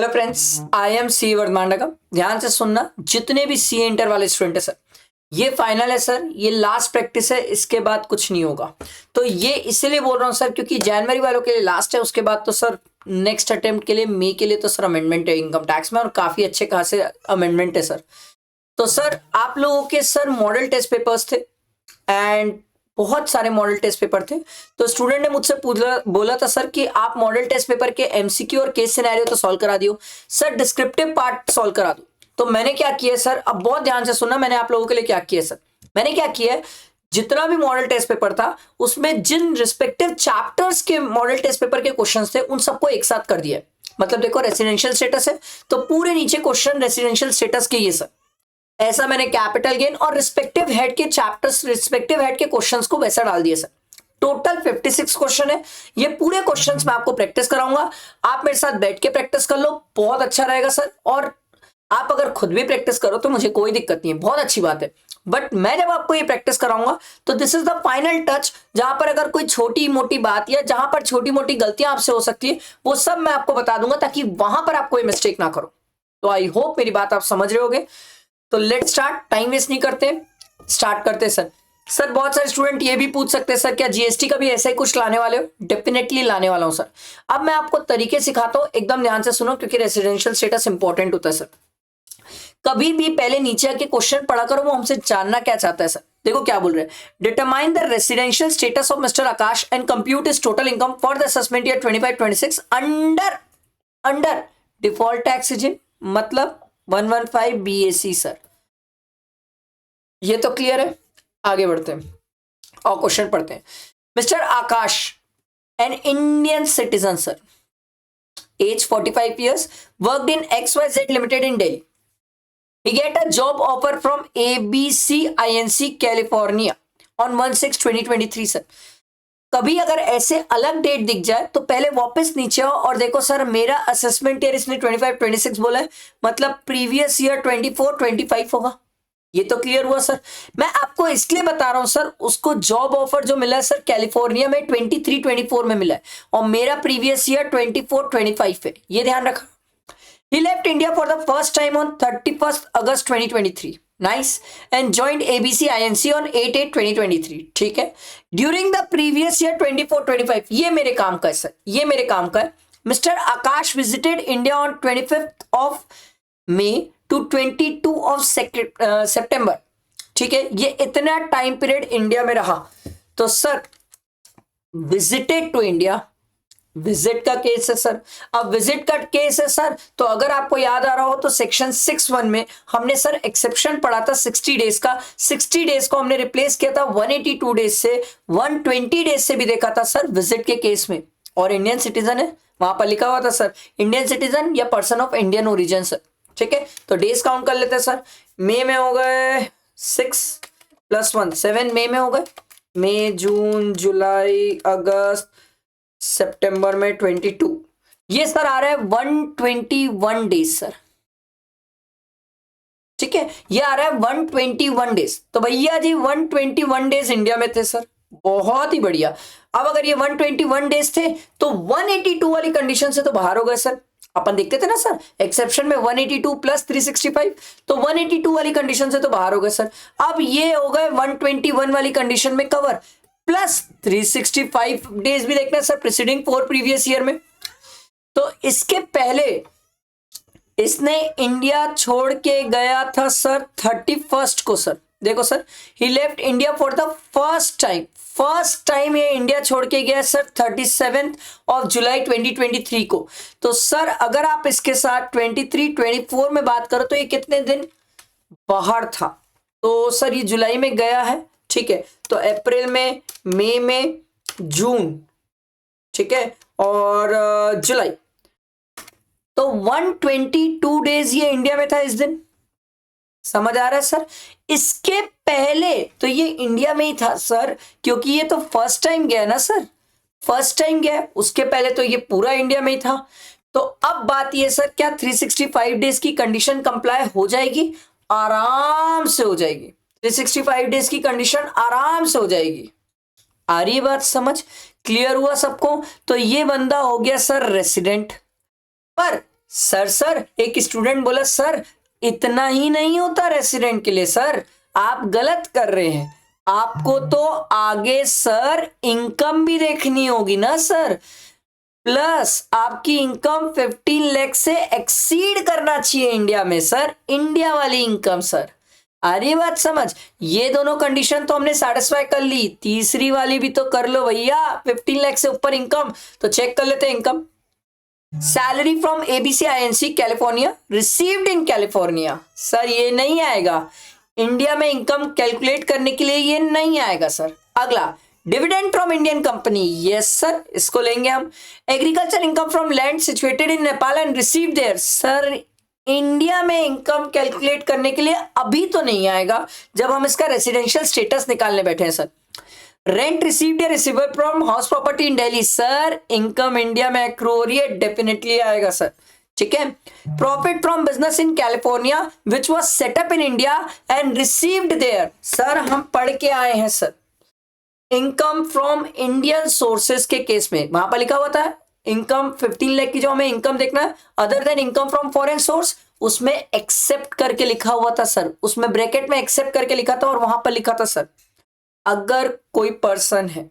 Hello friends, I am C वर्धमांडकम। ध्यान से सुनना, जितने भी सी इंटर वाले स्टूडेंट है सर, ये फाइनल है सर, ये लास्ट प्रैक्टिस है, इसके बाद कुछ नहीं होगा। तो ये इसलिए बोल रहा हूँ सर क्योंकि जनवरी वालों के लिए लास्ट है, उसके बाद तो सर नेक्स्ट अटेम्प्ट के लिए मई के लिए तो सर अमेंडमेंट है इनकम टैक्स में, और काफी अच्छे खासे अमेंडमेंट है सर। तो सर आप लोगों के सर मॉडल टेस्ट पेपर्स थे एंड बहुत सारे मॉडल टेस्ट पेपर थे। तो स्टूडेंट ने मुझसे बोला था सर कि आप मॉडल टेस्ट पेपर के एमसीक्यू और केस सिनेरियो तो सॉल्व करा दियो सर, डिस्क्रिप्टिव पार्ट सॉल्व करा दो। तो मैंने क्या किया सर, अब बहुत ध्यान से सुनना, मैंने आप लोगों के लिए क्या किया सर। मैंने क्या किया है, जितना भी मॉडल टेस्ट पेपर था उसमें जिन रिस्पेक्टिव चैप्टर्स के मॉडल टेस्ट पेपर के क्वेश्चंस थे उन सबको एक साथ कर दिया। मतलब देखो रेसिडेंशियल स्टेटस है तो पूरे नीचे क्वेश्चन रेसिडेंशियल स्टेटस के ये सर, ऐसा मैंने कैपिटल गेन और रिस्पेक्टिव हेड के चैप्टर्स, रिस्पेक्टिव हेड के क्वेश्चंस को वैसा डाल दिया सर। टोटल 56 क्वेश्चन है। ये पूरे क्वेश्चंस मैं आपको प्रैक्टिस कराऊंगा, आप मेरे साथ बैठ के प्रैक्टिस कर लो, बहुत अच्छा रहेगा सर। और आप अगर खुद भी प्रैक्टिस करो तो मुझे कोई दिक्कत नहीं है, बहुत अच्छी बात है। बट मैं जब आपको ये प्रैक्टिस कराऊंगा तो this is the final touch, जहां पर अगर कोई छोटी मोटी बात या जहां पर छोटी मोटी गलतियां आपसे हो सकती है वो सब मैं आपको बता दूंगा, ताकि वहां पर आप कोई मिस्टेक ना करो। तो आई होप मेरी बात आप समझ रहे होगे। तो लेट स्टार्ट, टाइम वेस्ट नहीं करते, स्टार्ट करते सर। सर बहुत सारे स्टूडेंट ये भी पूछ सकते हैं सर क्या जीएसटी का भी ऐसा ही कुछ लाने वाले हो? डेफिनेटली लाने वाला हूं सर। अब मैं आपको तरीके सिखाता हूं, एकदम ध्यान से सुनो क्योंकि रेसिडेंशियल स्टेटस इंपॉर्टेंट होता है सर। कभी भी पहले नीचे आके क्वेश्चन पढ़ा करो, वो हमसे जानना क्या चाहता है सर। देखो क्या बोल रहे हैं, determine the residential status of mister Akash and compute his total income for the assessment year 25-26 under default tax regime, मतलब 115 बीएसी सर। ये तो क्लियर है, आगे बढ़ते हैं और क्वेश्चन पढ़ते हैं। Mister Akash, an Indian citizen sir, age 45 years, worked in XYZ limited in Delhi. He get a job offer from ABC INC California on 1/6/2023 sir. कभी अगर ऐसे अलग डेट दिख जाए तो पहले वापस नीचे आओ और देखो सर, मेरा असेसमेंट ईयर इसने 25-26 बोला है, मतलब प्रीवियस ईयर 24-25 होगा। ये तो क्लियर हुआ सर। मैं आपको इसलिए बता रहा हूं सर, उसको जॉब ऑफर जो मिला है सर कैलिफोर्निया में 23-24 में मिला है, और मेरा प्रीवियस ईयर 24-25 है, ये ध्यान रखा। He left India for the first time on 31st August 2023. Nice. And joined ABC INC on 8/8/2023. ठीक है। During the previous year 24-25, ये मेरे काम का है सर, ये मेरे काम का है। Mr. Akash visited India on 25th of May to 22 of September. ठीक है, ये इतना टाइम पीरियड इंडिया में रहा। तो sir visited to India, visit का केस है सर। अब विजिट का केस है सर, तो अगर आपको याद आ रहा हो तो सेक्शन 6(1) में हमने सर एक्सेप्शन पढ़ा था 60 डेज का। 60 डेज को हमने रिप्लेस किया था 182 डेज से, 120 डेज से भी देखा था सर विजिट के केस में। और इंडियन सिटीजन है, वहां पर लिखा हुआ था सर इंडियन सिटीजन या person of Indian origin sir. ठीक है, तो डेज काउंट कर लेते हैं सर। मई में हो गए 6 + 1, 7 मई में हो गए। मई, जून, जुलाई, अगस्त, सितंबर में 22, ये सर आ रहा है 121 डेज सर। ठीक है, ये आ रहा है 121 डेज। तो भैया जी 121 डेज इंडिया में थे सर, बहुत ही बढ़िया। अब अगर ये 121 डेज थे तो 182 वाली कंडीशन से तो बाहर हो गए सर। अपन देखते थे ना सर एक्सेप्शन में 182 + 365, तो 182 वाली कंडीशन से तो बाहर हो गए सर। अब ये हो गए 121 वाली कंडीशन में कवर, प्लस 365 डेज भी देखना सर प्रीसीडिंग 4 प्रीवियस ईयर में। तो इसके पहले इसने इंडिया छोड़ के गया था सर 31st को सर। देखो sir, he left India for the first time ये इंडिया छोड़ के गया सर 37 जुलाई 2023 को। तो सर अगर आप इसके साथ 23-24 में बात करो तो ये कितने दिन बाहर था? तो सर ये जुलाई में गया है, ठीक है, तो अप्रैल में, मई में, जून, ठीक है, और जुलाई, तो 122 डेज ये इंडिया में था इस दिन। समझ आ रहा है सर? इसके पहले तो ये इंडिया में ही था सर, क्योंकि ये तो फर्स्ट टाइम गया ना सर, फर्स्ट टाइम गया, उसके पहले तो ये पूरा इंडिया में ही था। तो अब बात ये सर, क्या 365 डेज की कंडीशन कंप्लाई हो जाएगी? आराम से हो जाएगी, 365 डेज की कंडीशन आराम से हो जाएगी। आ रही बात समझ? क्लियर हुआ सबको? तो ये बंदा हो गया सर रेसिडेंट, पर सर एक स्टूडेंट बोला सर इतना ही नहीं होता रेसिडेंट के लिए, सर आप गलत कर रहे हैं, आपको तो आगे सर इनकम भी देखनी होगी ना सर, प्लस आपकी इनकम 15 लाख से एक्सीड करना चाहिए इंडिया में सर, इंडिया वाली इनकम सर। आ रही बात समझ? ये दोनों कंडीशन तो हमने सेटिस्फाई कर ली, तीसरी वाली भी तो कर लो भैया, 15 लाख से ऊपर इनकम। तो चेक कर लेते हैं income. Salary from ABC INC California received in California, sir ये नहीं आएगा, इंडिया में इनकम कैलकुलेट करने के लिए ये नहीं आएगा सर। अगला dividend from Indian company, yes sir इसको लेंगे हम। Agriculture income from land situated in Nepal and received there, sir India में इनकम कैलकुलेट करने के लिए अभी तो नहीं आएगा जब हम इसका रेसिडेंशियल स्टेटस निकालने बैठे हैं सर। रेंट रिसीव्ड या receivable from house property in Delhi, sir income India में एक्रू हो रही है, डेफिनेटली आएगा सर, ठीक है। Profit from business in California which was set up in India and received there, sir हम पढ़ के आए हैं sir, income from Indian sources के केस में वहां पर लिखा हुआ था इनकम 15 लाख की जो हमें इनकम देखना है other than income from foreign source, उसमें एक्सेप्ट करके लिखा हुआ था सर, उसमें ब्रैकेट में एक्सेप्ट करके लिखा था और वहां पर लिखा था सर अगर कोई पर्सन है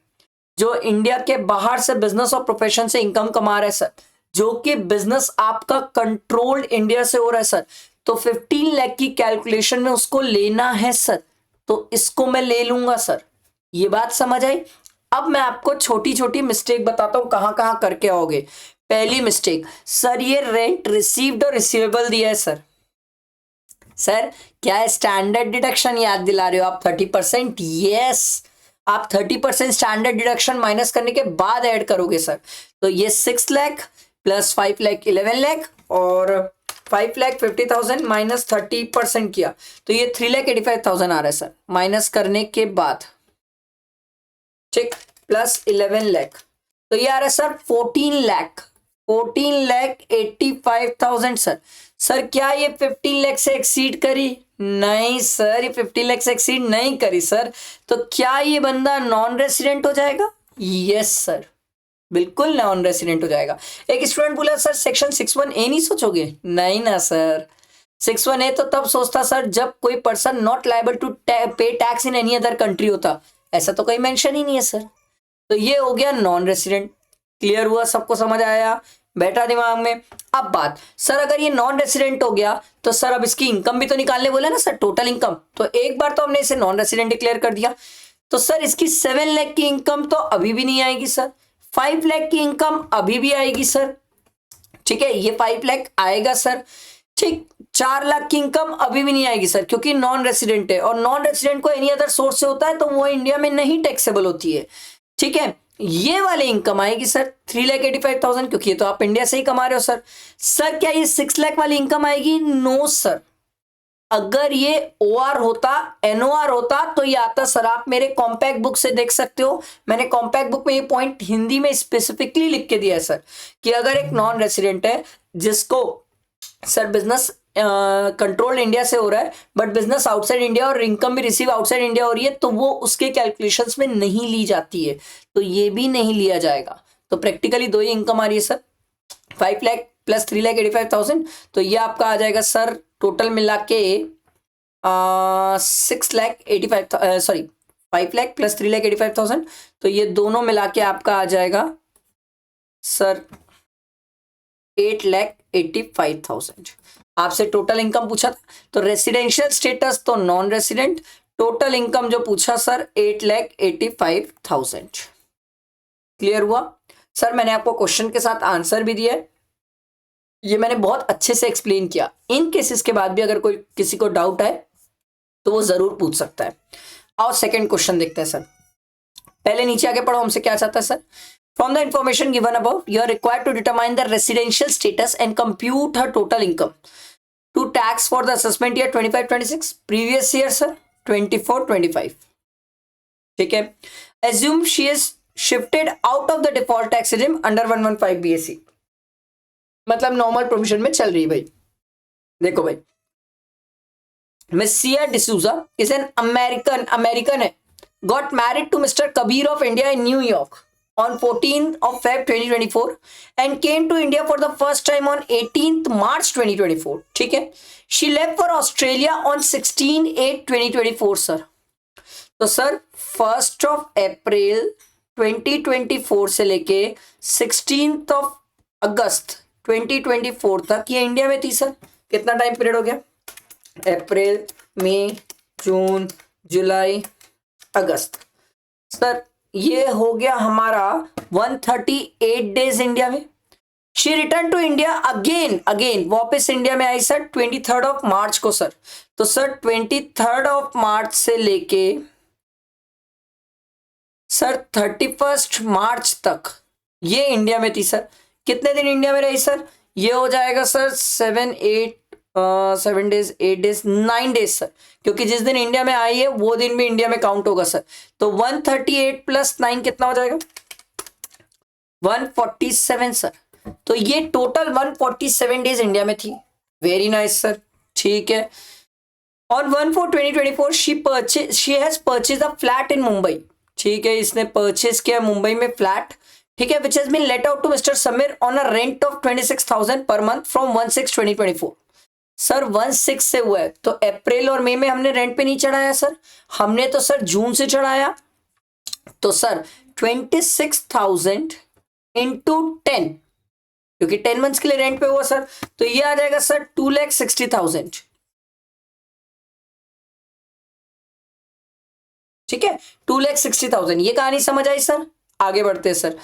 जो इंडिया के बाहर से बिजनेस और प्रोफेशन से इनकम कमा रहा है सर, जो कि बिजनेस आपका कंट्रोल्ड इंडिया से हो रहा है सर, तो 15 लाख की कैलकुलेशन में उसको लेना है सर, तो इसको मैं ले लूंगा सर। ये बात समझ आई? अब मैं आपको छोटी छोटी मिस्टेक बताता हूं कहां कहां करके आओगे। पहली मिस्टेक, सर ये रेंट रिसीव्ड और रिसीवेबल दिया है सर, सर क्या स्टैंडर्ड डिडक्शन याद दिला रहे हो आप 30%? यस, आप 30% स्टैंडर्ड डिडक्शन माइनस करने के बाद ऐड करोगे सर, तो ये 6 लाख प्लस 5 लाख 11 लाख और 5 लाख 50,000 माइनस 30% किया तो ये 3,85,000 आ रहा है सर, माइनस करने के बाद, ठीक, प्लस 11 लाख तो ये आ रहा है सर 14,85,000 सर। सर क्या ये 15 लाख से एक्सीड करी? नहीं सर, ये 15 लाख से एक्सीड नहीं करी सर, तो क्या ये बंदा नॉन रेसिडेंट हो जाएगा? यस सर, बिल्कुल नॉन रेसिडेंट हो जाएगा। एक स्टूडेंट बोला सर सेक्शन 61A नहीं सोचोगे? नहीं ना सर, 61A तो तब सोचता सर जब कोई पर्सन नॉट लायबल टू पे tax in any other country होता, ऐसा तो कोई मेंशन ही नहीं है सर, तो ये हो गया नॉन रेसिडेंट। क्लियर हुआ? सबको समझ आया? बैठा दिमाग में? अब बात सर अगर ये नॉन रेसिडेंट हो गया तो सर अब इसकी इनकम भी तो निकालने बोले ना सर, टोटल इनकम, तो एक बार तो हमने इसे नॉन रेसिडेंट डिक्लेयर कर दिया, तो सर इसकी 7 लाख की इनकम तो अभी भी नहीं आएगी सर, 5 लाख की इनकम अभी भी आएगी सर, ठीक है, ये 5 लाख आएगा सर, ठीक, 4 लाख की इनकम अभी भी नहीं आएगी सर क्योंकि नॉन रेसिडेंट है, और नॉन रेसिडेंट को एनी अदर सोर्स से होता है तो वो इंडिया में नहीं टैक्सेबल होती है, ठीक है। ये वाली इनकम आएगी सर 3,85,000 क्योंकि ये तो आप इंडिया से ही कमा रहे हो सर। सर क्या ये 6 लाख वाली इनकम आएगी? नो सर, अगर ये OR होता, NOR होता तो ये आता सर, आप मेरे कॉम्पैक्ट बुक से देख सकते हो, मैंने कॉम्पैक्ट बुक में ये पॉइंट हिंदी में स्पेसिफिकली लिख के दिया है सर कि अगर एक नॉन रेसिडेंट है जिसको सर बिजनेस कंट्रोल इंडिया से हो रहा है बट बिजनेस आउटसाइड इंडिया और इनकम भी रिसीव आउटसाइड इंडिया हो रही है तो वो उसके कैलकुलेशंस में नहीं ली जाती है, तो ये भी नहीं लिया जाएगा। तो प्रैक्टिकली दो ही इनकम आ रही है सर, 5 लाख प्लस 3,85,000, तो ये आपका आ जाएगा सर टोटल मिला के 6,85,000, सॉरी 5 लाख प्लस 3,85,000, तो ये दोनों मिला के आपका आ जाएगा सर 8,85,000। आपसे टोटल इनकम पूछा था तो रेसिडेंशियल स्टेटस तो नॉन रेसिडेंट, टोटल इनकम जो पूछा सर 8,85,000। क्लियर हुआ? सर मैंने आपको क्वेश्चन के साथ आंसर भी दिया है, ये मैंने बहुत अच्छे से एक्सप्लेन किया। इन केसेस के बाद भी अगर कोई किसी को डाउट है तो वो जरूर पूछ सकता है। और सेकंड क्वेश्चन देखते हैं सर, पहले नीचे आगे पढ़ो, हमसे क्या चाहता है sir. From the information given above, you are required to determine the residential status and compute her total income to tax for the assessment year 25-26, previous year sir 24-25. ठीक है, assume she is shifted out of the default tax regime under 115 BSE, मतलब normal provision में चल रही है भाई। देखो भाई, miss Siya D'Souza is an American है, got married to Mr. Kabir of India in New York on 14th of Feb 2024 and came to India for the first time on 18th March 2024. ठीक है, she left for Australia on 16/8/2024 sir. तो sir 1st of April 2024 से लेके 16th of अगस्त 2024 तक ये India में थी sir. कितना टाइम पीरियड हो गया? अप्रैल, मई, जून, जुलाई, अगस्त. सर ये हो गया हमारा 138 डेज इंडिया में. She return to India again वापस इंडिया में आई सर 23rd of मार्च को सर. तो सर 23rd of मार्च से लेके सर 31st मार्च तक ये इंडिया में थी सर. कितने दिन इंडिया में रही सर? ये हो जाएगा sir 7 days 8 days 9 days sir, क्योंकि जिस दिन इंडिया में आई है वो दिन भी इंडिया में काउंट होगा सर. तो 138 + 9 कितना हो जाएगा? 147 सर. तो ये टोटल 147 डेज इंडिया में थी. Very nice sir. ठीक है. On 1/4/2024 she has purchase a flat in Mumbai. ठीक है, इसने परचेज किया मुंबई में फ्लैट. ठीक है, which has been let out to mister Sameer on a rent of 26,000 per month from 1/6/2024. Sir 1/6 से हुआ है, तो अप्रैल और मई में हमने रेंट पे नहीं चढ़ाया सर, हमने तो सर जून से चढ़ाया. तो सर 26,000 इंटू 10, क्योंकि 10 मंथ्स के लिए रेंट पे हुआ सर, तो ये आ जाएगा सर 2,60,000. ठीक है, 2,60,000. ये कहानी समझ आई सर. आगे बढ़ते हैं sir.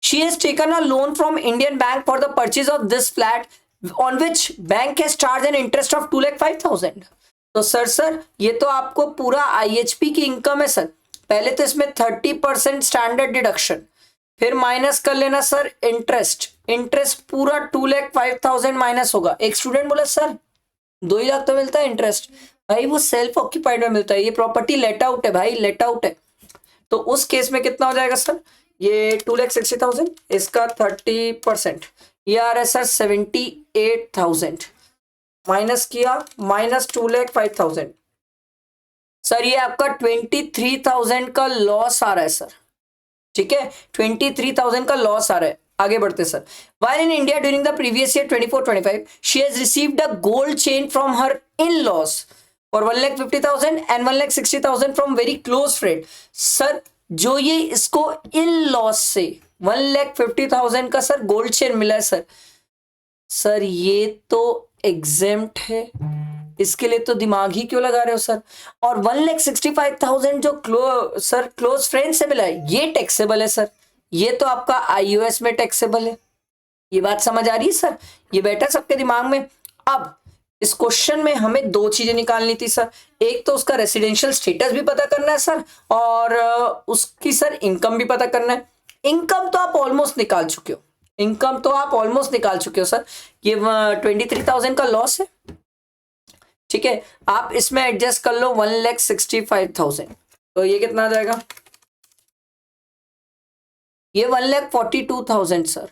She has taken a loan from Indian bank for the purchase of this flat on which bank has charged an interest of 2,05,000. तो सर ये तो आपको पूरा IHP की इनकम है सर. पहले तो इसमें 30% स्टैंडर्ड डिडक्शन, फिर माइनस कर लेना सर इंटरेस्ट पूरा 2,05,000 माइनस होगा. एक स्टूडेंट बोला सर 2 लाख तो मिलता है इंटरेस्ट. भाई वो सेल्फ ऑक्यूपाइड में मिलता है, ये प्रॉपर्टी लेट आउट है भाई, लेट आउट है. तो उस केस में कितना हो जाएगा सर? ये 2,60,000, इसका 30%, ये आ रहा है सर 78,000 माइनस किया, माइनस 2,05,000. सर ये आपका 23,000 का लॉस आ रहा है सर. ठीक है, 23,000 का लॉस आ रहा है. आगे बढ़ते sir. While in India during the previous year 24-25, she has received a gold chain from her in-laws for 1,50,000 and 1,60,000 from very close friend. Sir जो ये इसको इन लॉस से 1,50,000 का सर गोल्ड चेन मिला है सर. सर ये तो एग्जेम्प्ट है, इसके लिए तो दिमाग ही क्यों लगा रहे हो सर. और 1,65,000 जो क्लोज फ्रेंड से मिला है ये टैक्सेबल है सर. ये तो आपका IOS में टैक्सेबल है. ये बात समझ आ रही है सर? ये बैठा सबके दिमाग में. अब इस क्वेश्चन में हमें 2 चीजें निकालनी थी सर. एक तो उसका रेसिडेंशियल स्टेटस भी पता करना है सर, और उसकी सर इनकम भी पता करना है. इनकम तो आप ऑलमोस्ट निकाल चुके हो सर. ये 23,000 का लॉस है. ठीक है, आप इसमें एडजस्ट कर लो 1,65,000, तो ये कितना आ जाएगा? ये 1,42,000 सर.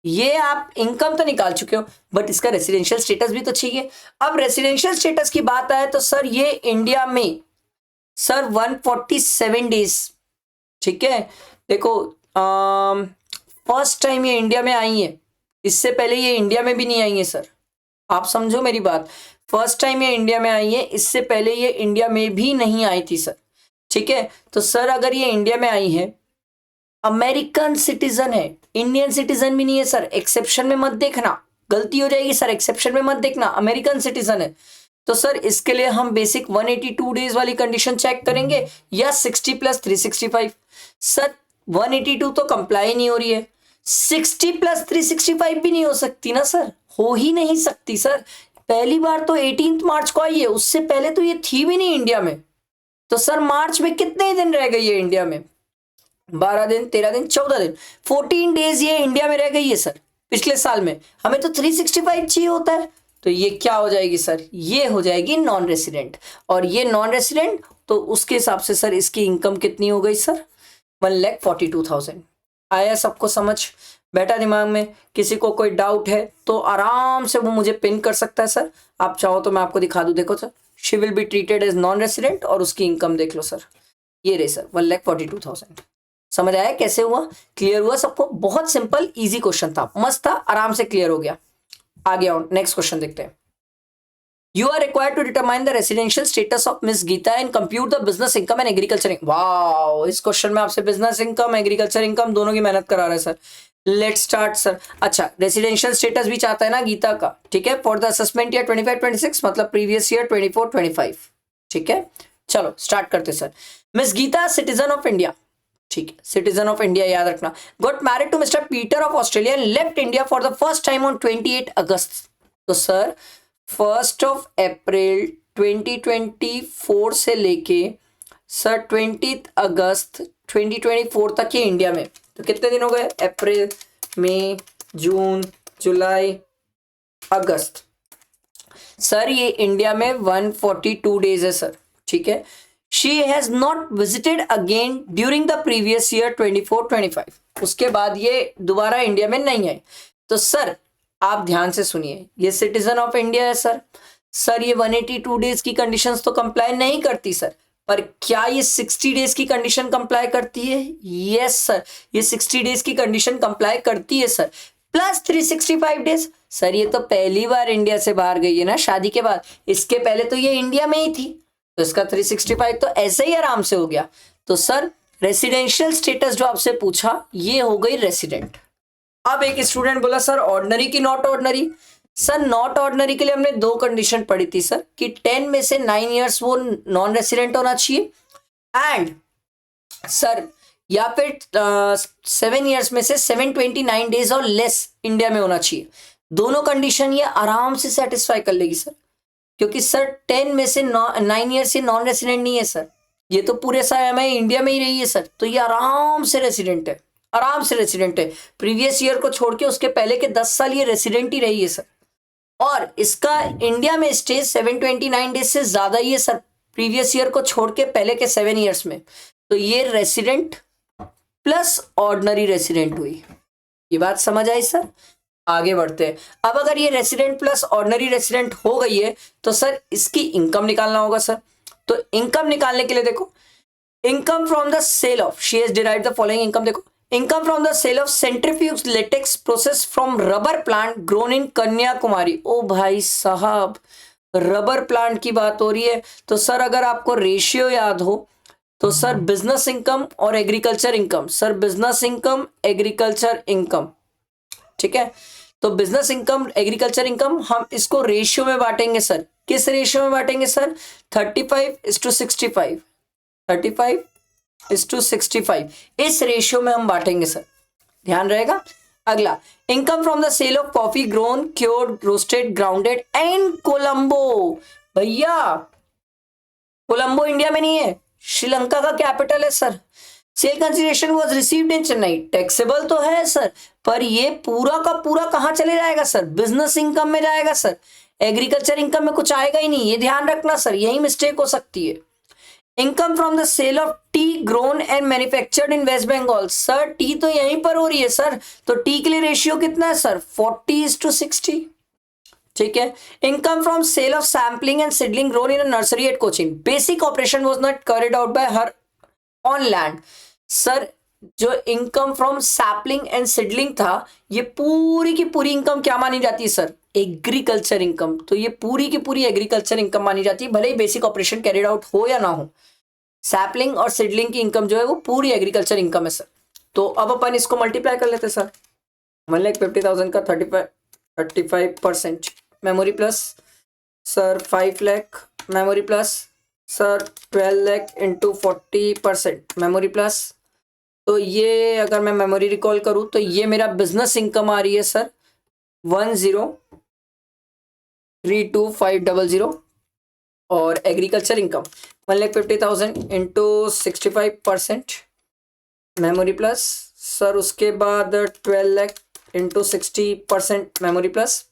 ये आप इनकम तो निकाल चुके हो, बट इसका रेसिडेंशियल स्टेटस भी तो चाहिए. अब रेसिडेंशियल स्टेटस की बात आए तो सर ये इंडिया में सर 147 डेज. ठीक है, देखो फर्स्ट टाइम ये इंडिया में आई है, इससे पहले ये इंडिया में भी नहीं आई है सर. आप समझो मेरी बात. फर्स्ट टाइम ये इंडिया में आई है, इससे पहले ये इंडिया में भी नहीं आई थी सर. ठीक है, तो सर अगर ये इंडिया में आई है, अमेरिकन सिटीजन है, इंडियन सिटीजन भी नहीं है सर. एक्सेप्शन में मत देखना, गलती हो जाएगी सर. एक्सेप्शन में मत देखना, अमेरिकन सिटीजन है. तो सर इसके लिए हम बेसिक 182 डेज वाली कंडीशन चेक करेंगे या 60 + 365. सर 182 तो कंप्लाई नहीं हो रही है, 60 + 365 भी नहीं हो सकती ना सर. हो ही नहीं सकती सर. पहली बार तो 18 मार्च को आई है, उससे पहले तो ये थी भी नहीं इंडिया में. तो सर मार्च में कितने दिन रह गई है इंडिया में? 12 दिन, 13 दिन, 14 दिन, 14 डेज ये इंडिया में रह गई है सर पिछले साल में. हमें तो 365 चाहिए होता है. तो ये क्या हो जाएगी सर? ये हो जाएगी नॉन रेसिडेंट. और ये नॉन रेसिडेंट, तो उसके हिसाब से सर इसकी इनकम कितनी हो गई सर? 1,42,000. आया सबको समझ? बैठा दिमाग में? किसी को कोई डाउट है तो आराम से वो मुझे पिन कर सकता है सर. आप चाहो तो मैं आपको दिखा दूं. देखो sir, she will be treated as non resident और उसकी इनकम देख लो सर. ये रही सर 1,42,000. समझ आया कैसे हुआ, क्लियर हुआ सबको? बहुत सिंपल इजी क्वेश्चन था, मस्त था, आराम से क्लियर हो गया। आगे आओ, नेक्स्ट क्वेश्चन देखते हैं। You are required to determine the residential status of Miss Geeta and compute the business income and agriculture income. Wow, इस क्वेश्चन में आपसे बिजनेस इनकम, एग्रीकल्चर इनकम दोनों की मेहनत करा रहे हैं सर। Let's start sir. अच्छा, रेसिडेंशियल स्टेटस भी चाहता है ना गीता का, ठीक है, फॉर द असेसमेंट ईयर 25-26, मतलब प्रीवियस ईयर 24-25, ठीक है। चलो स्टार्ट करते sir. Miss Gita citizen of India, ठीक है, सिटीजन ऑफ इंडिया याद रखना, got married to mister Peter of Australia and left India for the first time on 28 August. तो सर 1 अप्रैल 2024 से लेके सर 20 अगस्त 2024 तक ये इंडिया में, तो कितने दिन हो गए? अप्रैल, मई, जून, जुलाई, अगस्त। सर ये इंडिया में 142 डेज है सर, ठीक है। She has not visited again during the previous year 24-25, उसके बाद ये दोबारा इंडिया में नहीं आई। तो सर आप ध्यान से सुनिए, ये सिटीजन ऑफ इंडिया है सर। सर ये 182 डेज की कंडीशंस तो कंप्लाई नहीं करती सर, पर क्या ये 60 डेज की कंडीशन कंप्लाई करती है? यस सर, ये 60 डेज की कंडीशन कंप्लाई करती है सर, प्लस 365 डेज। सर ये तो पहली बार इंडिया से बाहर गई है ना शादी के बाद, इसके पहले तो ये इंडिया में ही थी, तो इसका 365 तो ऐसे ही आराम से हो गया। तो सर रेसिडेंशियल स्टेटस जो आपसे पूछा ये हो गई रेसिडेंट। अब एक स्टूडेंट बोला सर ऑर्डिनरी की not ordinary. Sir not ordinary के लिए हमने 2 कंडीशन पढ़ी थी सर, कि 10 में से 9 इयर्स वो नॉन रेसिडेंट होना चाहिए, एंड सर या फिर 7 इयर्स में से 729 डेज और लेस इंडिया में होना चाहिए। दोनों कंडीशन ये आराम से सेटिस्फाई कर लेगी सर, क्योंकि सर 10 में से 9 इयर्स ये नॉन रेसिडेंट नहीं है सर, ये तो पूरे समय इंडिया में ही रही है सर, तो ये आराम से रेसिडेंट है, आराम से रेसिडेंट है। प्रीवियस ईयर को छोड़ के उसके पहले के 10 साल ये रेसिडेंट ही रही है सर, और इसका इंडिया में स्टे 729 डेज से ज्यादा ही है सर, प्रीवियस ईयर को छोड़ के पहले के 7 इयर्स में। तो ये रेसिडेंट प्लस ऑर्डिनरी रेसिडेंट हुई। ये बात समझ आई सर? आगे बढ़ते हैं। अब अगर ये रेसिडेंट प्लस ऑर्डिनरी रेसिडेंट हो गई है तो सर इसकी इनकम निकालना होगा सर। तो इनकम निकालने के लिए देखो, income from the sale of, she has derived the following income. देखो, income from the sale of centrifuge latex process from rubber plant grown in Kanyakumari. ओ भाई साहब, रबर प्लांट की बात हो रही है, तो सर अगर आपको रेशियो याद हो तो सर बिजनेस इनकम और agriculture income, sir business income agriculture income, ठीक है। तो बिजनेस इनकम एग्रीकल्चर इनकम हम इसको रेशियो में बांटेंगे सर। किस रेशियो में बांटेंगे सर? 35:65, 35:65 इस रेशियो में हम बांटेंगे सर, ध्यान रहेगा। अगला, income from the sale of coffee grown cured roasted grounded and Colombo. भैया कोलंबो इंडिया में नहीं है, श्रीलंका का कैपिटल है sir. Sale consideration was received in Chennai, taxable तो है सर, पर ये पूरा का पूरा कहां चले जाएगा सर? बिजनेस इनकम में जाएगा सर, एग्रीकल्चर इनकम में कुछ आएगा ही नहीं, ये ध्यान रखना सर, यही मिस्टेक हो सकती है। Income from the sale of tea grown and manufactured in West Bengal. Sir tea तो यहीं पर हो रही है सर, तो टी के लिए रेशियो कितना है सर? 40:60, ठीक है। Income from sale of sampling and seedling grown in a nursery at Cochin, basic operation was not carried out by her on land. Sir जो income from sapling and seedling था, ये पूरी की पूरी इनकम क्या मानी जाती है सर? Agriculture income. तो ये पूरी की पूरी एग्रीकल्चर इनकम मानी जाती है, भले ही बेसिक ऑपरेशन कैरिड आउट हो या ना हो। सैपलिंग और सीडलिंग की इनकम जो है वो पूरी एग्रीकल्चर इनकम है सर। तो अब अपन इसको मल्टीप्लाई कर लेते सर। 1,50,000 का 35% memory plus sir 5 lakh memory plus sir 12 lakh into 40% memory plus. तो ये अगर मैं मेमोरी रिकॉल करूं तो ये मेरा बिजनेस इनकम आ रही है सर 1,03,25,00, और agriculture income 1,50,000 into 65% memory plus sir, उसके बाद 12 lakh into 60% memory plus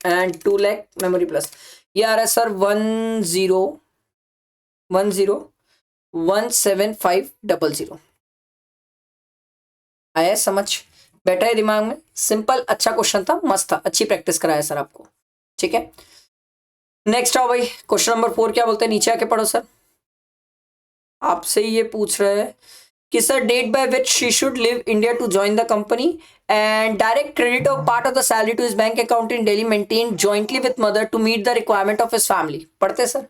and 2 lakh memory plus. ये आ रहा है सर 1,01,7500। आया समझ? बैठा है दिमाग में? सिंपल, अच्छा क्वेश्चन था, मस्त था, अच्छी प्रैक्टिस कराया सर आपको, ठीक है। नेक्स्ट आओ भाई, क्वेश्चन नंबर 4 क्या बोलते हैं, नीचे आके पढ़ो सर। आपसे ये पूछ रहे हैं कि sir date by which she should leave India to join the company and direct credit of part of the salary to his bank account in Delhi maintain jointly with mother to meet the requirement of his family. पढ़ते sir.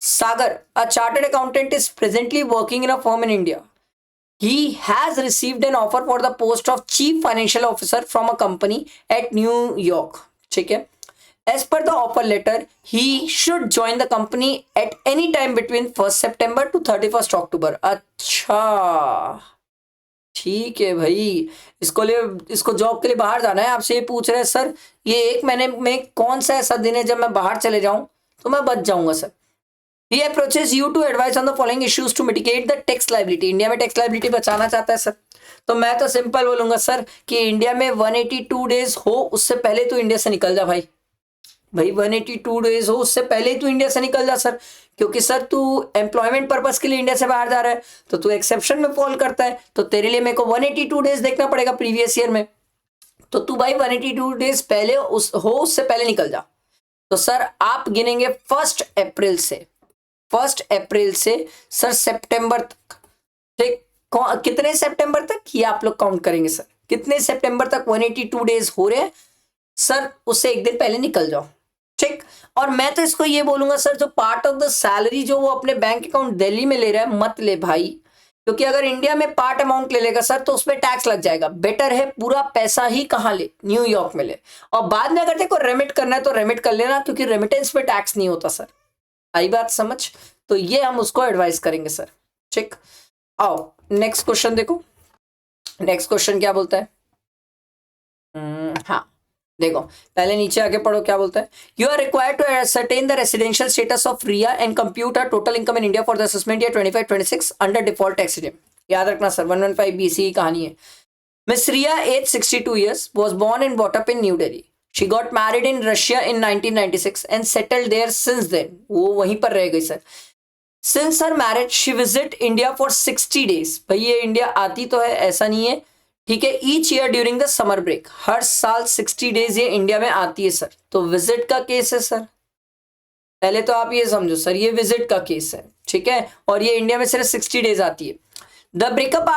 Sagar, a chartered accountant is presently working in a firm in India. He has received an offer for the post of Chief Financial Officer from a company at New York. ठीक है। As per the offer letter, he should join the company at any time between 1st September to 31st October. अच्छा, ठीक है भाई। इसको job के लिए बाहर जाना है। आपसे ये पूछ रहे हैं सर ये 1 महीने में कौन सा ऐसा दिन है जब मैं बाहर चले जाऊं तो मैं बच जाऊंगा sir. He approaches you to advise on the following issues to mitigate the tax liability. India में टैक्स लाइबिलिटी बचाना चाहता है सर। तो मैं तो सिंपल बोलूंगा सर कि इंडिया में 182 डेज हो उससे पहले तू इंडिया से निकल जा भाई। 182 डेज हो उससे पहले तू इंडिया से निकल जा सर, क्योंकि सर तू एम्प्लॉयमेंट पर्पस के लिए इंडिया से बाहर जा रहा है तो तू एक्सेप्शन में फॉल करता है। तो तेरे लिए मेरे को 182 डेज देखना पड़ेगा प्रीवियस ईयर में। तो तू भाई 182 डेज पहले उससे पहले निकल जा। तो सर आप गिनेंगे 1 अप्रैल से 1 अप्रैल से सर सितंबर तक। ठीक, कितने सितंबर तक ये आप लोग काउंट करेंगे सर। कितने सितंबर तक 182 डेज हो रहे हैं सर, उससे 1 दिन पहले निकल जाओ। ठीक, और मैं तो इसको ये बोलूंगा सर जो पार्ट ऑफ द सैलरी जो वो अपने बैंक अकाउंट दिल्ली में ले रहा है मत ले भाई, क्योंकि अगर इंडिया में पार्ट अमाउंट ले लेगा सर तो उसमें टैक्स लग जाएगा। बेटर है पूरा पैसा ही कहाँ ले, न्यूयॉर्क में ले। और बाद में अगर तेरे को रेमिट करना है तो रेमिट कर लेना, क्योंकि रेमिटेंस पे टैक्स नहीं होता सर। आई बात समझ? तो ये हम उसको एडवाइस करेंगे सर। ठीक, आओ नेक्स्ट क्वेश्चन देखो। नेक्स्ट क्वेश्चन क्या बोलता है? हाँ देखो, पहले नीचे आके पढ़ो क्या बोलता है। You are required to ascertain the residential status of Riya and compute her total income in India for the assessment year 25-26 under default tax regime। याद रखना सर 115 BC की कहानी है। Miss Ria, age 62 years, was born and brought up in New Delhi. She got married in Russia in 1996 and settled there since then। वो वहीं पर रह गई sir. Since her marriage, she visit India for 60 days। भाई ये India आती तो है, ऐसा नहीं है, ठीक है। Each year during the summer break, हर साल 60 डेज ये इंडिया में आती है सर। तो विजिट का केस है सर। पहले तो आप ये समझो सर ये विजिट का केस है, ठीक है, और ये इंडिया में सिर्फ 60 डेज आती है। The breakup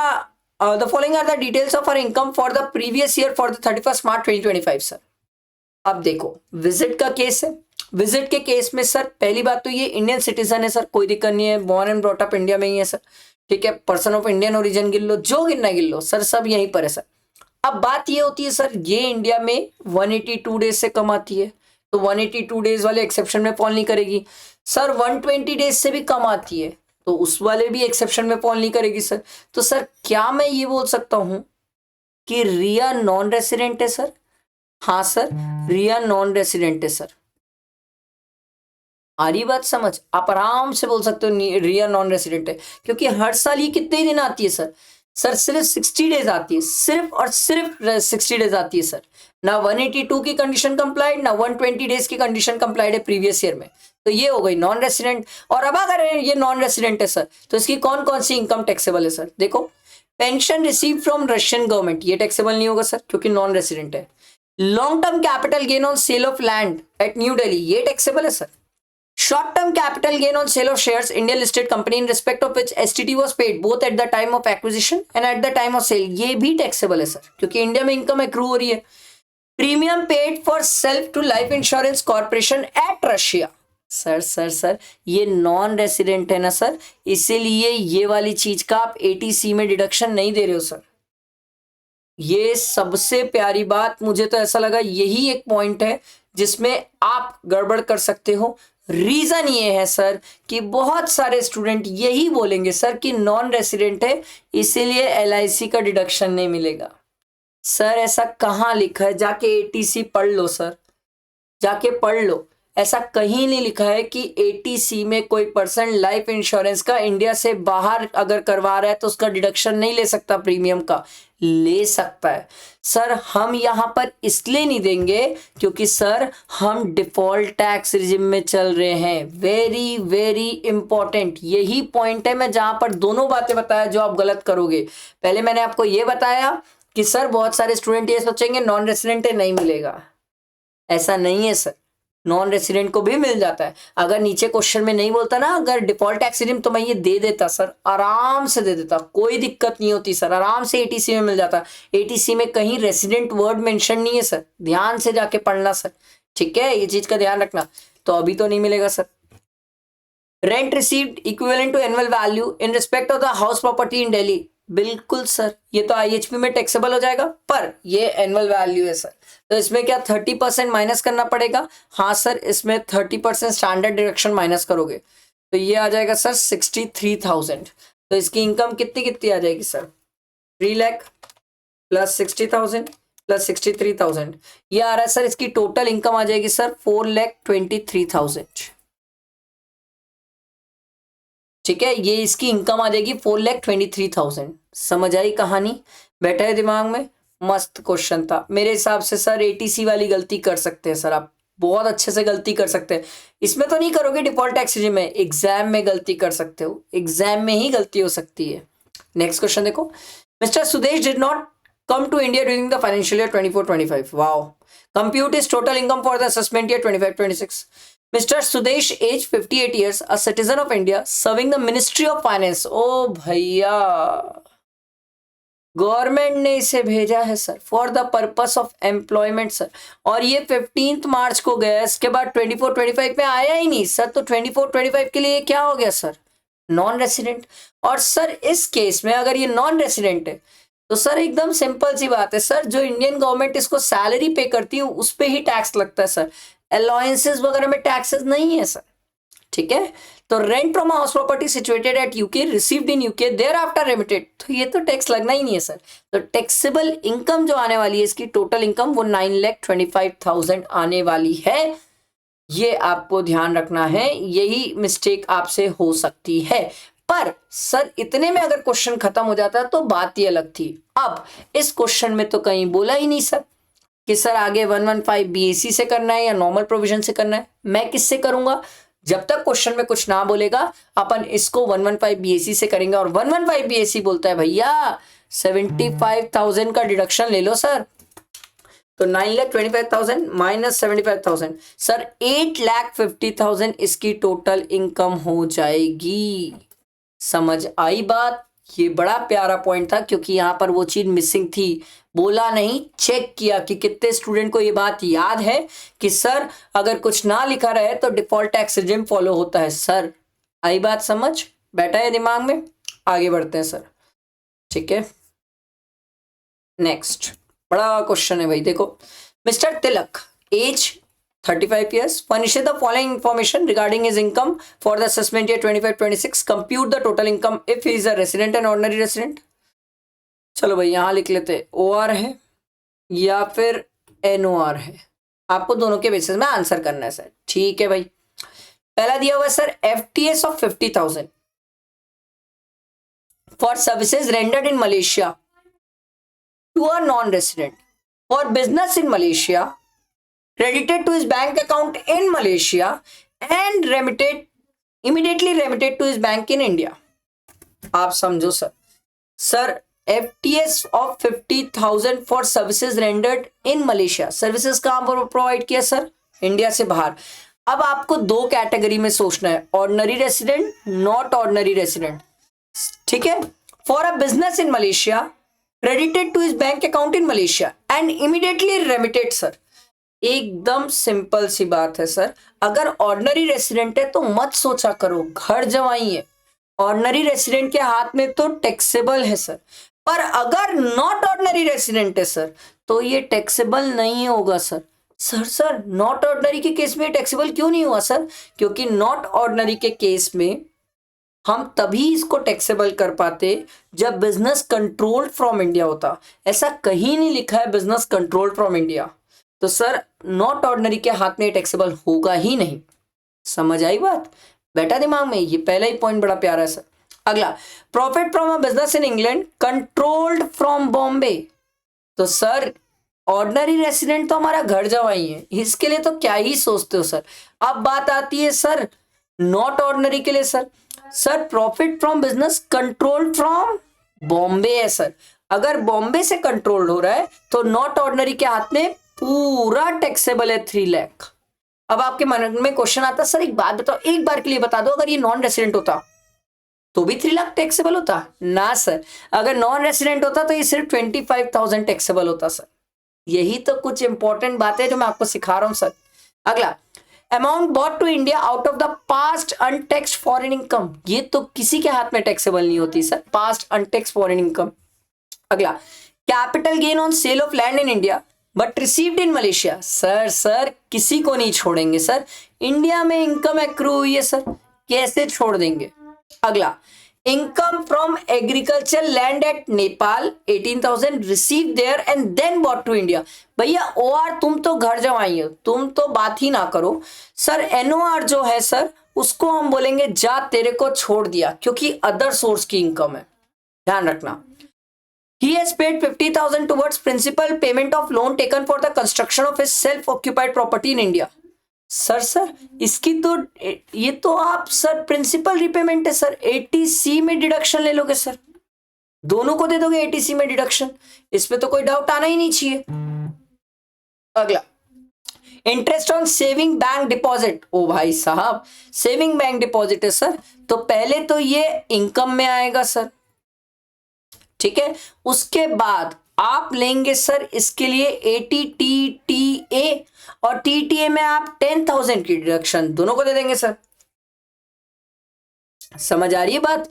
the following are the details of her income for the previous year for the 31st March 2025 sir. अब देखो विजिट का केस है। विजिट के केस में सर पहली बात तो ये इंडियन सिटीजन है सर, कोई दिक्कत नहीं है, born and brought up India में ही है सर, ठीक है। पर्सन ऑफ इंडियन ओरिजिन गिन लो, जो गिनना गिन लो सर, सब यहीं पर है सर। अब बात ये होती है सर ये इंडिया में 182 डेज से कम आती है, तो 182 डेज वाले एक्सेप्शन में फॉल नहीं करेगी सर। 120 डेज से भी कम आती है तो उस वाले भी एक्सेप्शन में फॉल नहीं करेगी सर। तो सर क्या मैं ये बोल सकता हूं कि रिया नॉन रेसिडेंट है सर? हाँ सर, रिया नॉन रेसिडेंट है सर। आ रही बात समझ? आप आराम से बोल सकते हो रिया नॉन रेसिडेंट है, क्योंकि हर साल ये कितने दिन आती है सर? सर सिर्फ 60 डेज आती है, सिर्फ और सिर्फ 60 डेज आती है सर। ना 182 की कंडीशन कंप्लाइड, ना 120 डेज की कंडीशन कंप्लाइड है प्रीवियस ईयर में, तो ये हो गई नॉन रेसिडेंट। और अब अगर ये नॉन रेसिडेंट है सर तो इसकी कौन कौन सी इनकम टैक्सेबल है सर? देखो, pension receive from Russian government, ये टैक्सेबल नहीं होगा सर क्योंकि नॉन रेसिडेंट है। Long term capital gain on sale of land at new Delhi, ये टैक्सेबल है sir. Short term capital gain on sale of shares, Indian listed company in respect of which STT was paid both at the time of acquisition and at the time of sale, ये भी taxable है sir क्योंकि India में income accrue हो रही है। Premium paid for self to life insurance corporation at Russia, sir ये non resident है ना सर, इसीलिए ये वाली चीज का आप ATC में डिडक्शन नहीं दे रहे हो सर। ये सबसे प्यारी बात मुझे तो ऐसा लगा यही एक पॉइंट है जिसमें आप गड़बड़ कर सकते हो। रीजन ये है सर कि बहुत सारे स्टूडेंट यही बोलेंगे सर कि नॉन रेसिडेंट है इसीलिए LIC का डिडक्शन नहीं मिलेगा। सर ऐसा कहाँ लिखा है? जाके ATC पढ़ लो सर, जाके पढ़ लो। ऐसा कहीं नहीं लिखा है कि ATC में कोई पर्सन लाइफ इंश्योरेंस का इंडिया से बाहर अगर करवा रहा है तो उसका डिडक्शन नहीं ले सकता, प्रीमियम का ले सकता है सर। हम यहाँ पर इसलिए नहीं देंगे क्योंकि सर हम डिफॉल्ट टैक्स रिजिम में चल रहे हैं। वेरी वेरी इंपॉर्टेंट यही पॉइंट है मैं जहां पर दोनों बातें बताया जो आप गलत करोगे। पहले मैंने आपको ये बताया कि सर बहुत सारे स्टूडेंट ये सोचेंगे नॉन रेसिडेंट है नहीं मिलेगा, ऐसा नहीं है सर। नॉन रेसिडेंट को भी मिल जाता है। अगर नीचे क्वेश्चन में नहीं बोलता ना अगर डिफॉल्ट टैक्स रिजीम, तो मैं ये दे देता सर, आराम से दे देता, कोई दिक्कत नहीं होती सर, आराम से एटीसी में मिल जाता। एटीसी में कहीं रेसिडेंट वर्ड मेंशन नहीं है सर, ध्यान से जाके पढ़ना सर, ठीक है, ये चीज का ध्यान रखना। तो अभी तो नहीं मिलेगा sir. Rent received equivalent to annual value in respect of the house property in Delhi, बिल्कुल सर, ये तो आईएचपी में टैक्सेबल हो जाएगा, पर ये एनुअल वैल्यू है सर, तो इसमें क्या 30% माइनस करना पड़ेगा? हाँ सर, इसमें 30% स्टैंडर्ड डिडक्शन माइनस करोगे तो ये आ जाएगा सर 63,000। तो इसकी इनकम कितनी कितनी आ जाएगी सर? 3 लाख प्लस 60,000 प्लस 63,000, ये आ रहा है सर, इसकी टोटल इनकम आ जाएगी सर 4,23,000। ठीक है, ये इसकी इनकम आ जाएगी 4,23,000। समझ आई कहानी? बैठा है दिमाग में? मस्त क्वेश्चन था मेरे हिसाब से सर। एटीसी वाली गलती कर सकते हैं सर आप, बहुत अच्छे से गलती कर सकते हैं। इसमें तो नहीं करोगे डिफॉल्ट टैक्स रिजीम में, एग्जाम में गलती कर सकते हो, एग्जाम में ही गलती हो सकती है। नेक्स्ट क्वेश्चन देखो, mister Sudesh did not come to India during the financial year 24-25. Wow. Compute his total income for the assessment year 25-26. Mr. Sudesh, age 58 years, a citizen of India, serving the Ministry of Finance. ओ भैया, government ने इसे भेजा है sir for the purpose of employment sir, और ये 15 मार्च को गया, इसके बाद 24-25 में आया ही नहीं सर, तो 24-25 के लिए क्या हो गया सर? Non resident. और सर इस केस में अगर ये नॉन रेसिडेंट है तो सर एकदम सिंपल सी बात है सर, जो इंडियन गवर्नमेंट इसको सैलरी पे करती है उस पे ही टैक्स लगता है सर, अलाउंसेस वगैरह में टैक्सेस नहीं है सर, ठीक है। तो rent from house property situated at UK received in UK thereafter remitted, तो ये तो टैक्स लगना ही नहीं है सर। तो टैक्सेबल इनकम जो आने वाली है इसकी टोटल इनकम वो 9,25,000 आने वाली है, ये आपको ध्यान रखना है, यही मिस्टेक आपसे हो सकती है। पर सर इतने में अगर क्वेश्चन खत्म हो जाता तो बात ही अलग थी। अब इस क्वेश्चन में तो कहीं बोला ही नहीं सर कि सर आगे 115 बीएसी से करना है या नॉर्मल प्रोविजन से करना है। मैं किससे करूंगा? जब तक क्वेश्चन में कुछ ना बोलेगा अपन इसको 115 बीएसी से करेंगे, और 115 बीएसी बोलता है भैया 75,000 का डिडक्शन ले लो सर, तो 9,25,000 माइनस 75,000 सर 8,50,000 इसकी टोटल इनकम हो जाएगी। समझ आई बात? ये बड़ा प्यारा पॉइंट था क्योंकि यहां पर वो चीज मिसिंग थी, बोला नहीं, चेक किया कि कितने स्टूडेंट को ये बात याद है कि सर अगर कुछ ना लिखा रहे तो डिफॉल्ट टैक्स रिजिम फॉलो होता है। सर आई बात समझ? बैठा है दिमाग में? आगे बढ़ते हैं सर, ठीक है। नेक्स्ट बड़ा क्वेश्चन है भाई, देखो, mister Tilak, as 35 years, furnish the following information regarding his income for the assessment year 25-26. Compute the total income if he is a resident and ordinary resident. चलो भाई यहां लिख लेते, OR है या फिर NOR है, आपको दोनों के बेसिस में आंसर करना है सर, ठीक है भाई। पहला दिया हुआ है sir FTS of 50,000 for services rendered in Malaysia to a non-resident for business in Malaysia, credited to his bank account in Malaysia and immediately remitted to his bank in India. आप समझो sir, sir FTS of 50,000 for services rendered in Malaysia, services कहां पर provide किया sir? India से बाहर। अब आपको दो कैटेगरी में सोचना है, ordinary resident, not ordinary resident, ठीक है। For a business in Malaysia, credited to his bank account in Malaysia and immediately remitted sir, एकदम सिंपल सी बात है सर। अगर ऑर्डिनरी रेसिडेंट है तो मत सोचा करो, घर जवाई है, ऑर्डिनरी रेसिडेंट के हाथ में तो टैक्सेबल है सर। पर अगर नॉट ऑर्डिनरी रेसिडेंट है सर तो ये टैक्सेबल नहीं होगा सर। सर नॉट ऑर्डिनरी के केस में टैक्सेबल क्यों नहीं हुआ सर? क्योंकि नॉट ऑर्डिनरी के केस में हम तभी इसको टैक्सेबल कर पाते जब बिजनेस कंट्रोल्ड फ्रॉम इंडिया होता। ऐसा कहीं नहीं लिखा है बिजनेस कंट्रोल्ड फ्रॉम इंडिया, तो सर नॉट ऑर्डिनरी के हाथ में टैक्सेबल होगा ही नहीं। समझ आई बात? बैठा दिमाग में? ये पहला ही पॉइंट बड़ा प्यारा है सर। अगला, profit from a business in England controlled from Bombay, तो सर ऑर्डिनरी रेसिडेंट तो हमारा घर जवाई है, इसके लिए तो क्या ही सोचते हो सर। अब बात आती है सर नॉट ऑर्डिनरी के लिए sir profit from business controlled from Bombay है सर। अगर बॉम्बे से कंट्रोल्ड हो रहा है तो नॉट ऑर्डिनरी के हाथ में पूरा टैक्सेबल है 3 लाख। अब आपके मन में क्वेश्चन आता, सर एक बात बताओ, एक बार के लिए बता दो, अगर ये नॉन रेसिडेंट होता तो भी 3 लाख टैक्सेबल होता ना सर? अगर नॉन रेसिडेंट होता तो ये सिर्फ 25,000 टैक्सेबल होता सर। यही तो कुछ इंपॉर्टेंट बातें जो मैं आपको सिखा रहा हूं सर। अगला, amount bought to India out of the past untaxed foreign income, ये तो किसी के हाथ में टैक्सेबल नहीं होती sir, past untaxed foreign income. अगला, capital gain on sale of land in India but received in Malaysia, sir किसी को नहीं छोड़ेंगे सर, इंडिया में इनकम एक्रू हुई है सर, कैसे छोड़ देंगे? अगला, income from agriculture land at Nepal 18,000 receive there and then bot to India. भैया ओआर तुम तो घर जमाई हो, तुम तो बात ही ना करो सर। एनओआर जो है सर उसको हम बोलेंगे जा तेरे को छोड़ दिया, क्योंकि अदर सोर्स की इनकम है, ध्यान रखना। He has paid 50,000 towards principal payment of loan taken for the construction of his self-occupied property in India. Sir इसकी तो ये तो आप सर प्रिंसिपल रिपेमेंट है सर, 80C में डिडक्शन ले लोगे सर, दोनों को दे दोगे 80C में डिडक्शन, इस पे तो कोई डाउट आना ही नहीं चाहिए। अगला, interest on saving bank deposit, ओ भाई साहब सेविंग बैंक डिपॉजिट है सर, तो पहले तो ये इनकम में आएगा सर, ठीक है। उसके बाद आप लेंगे सर इसके लिए 80TTA और TTA में आप 10,000 की डिडक्शन दोनों को दे देंगे सर। समझ आ रही है बात?